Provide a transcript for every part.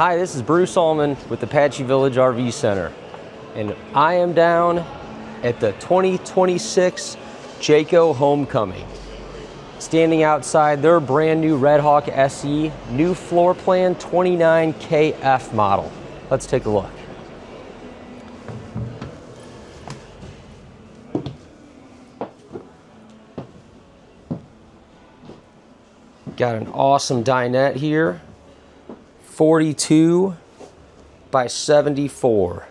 Hi, this is Bruce Allman with Apache Village RV Center, and I am down at the 2026 Jayco Homecoming. Standing outside their brand new Redhawk SE, new floor plan 29KF model. Let's take a look. Got an awesome dinette here, 42 by 74.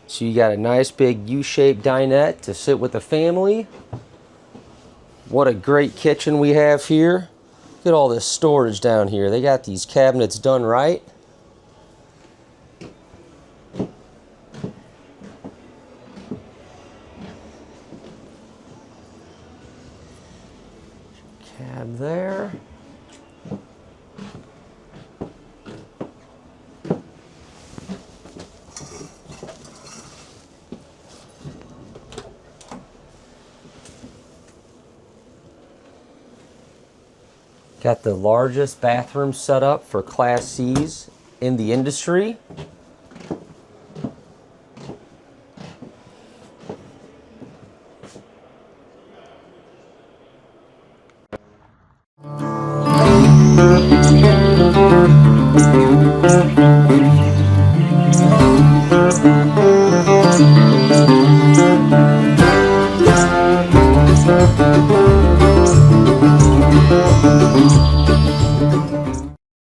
So you got a nice big U-shaped dinette to sit with the family. What a great kitchen we have here. Look at all this storage down here. They got these cabinets done right. Cab there. Got the largest bathroom set up for Class C's in the industry.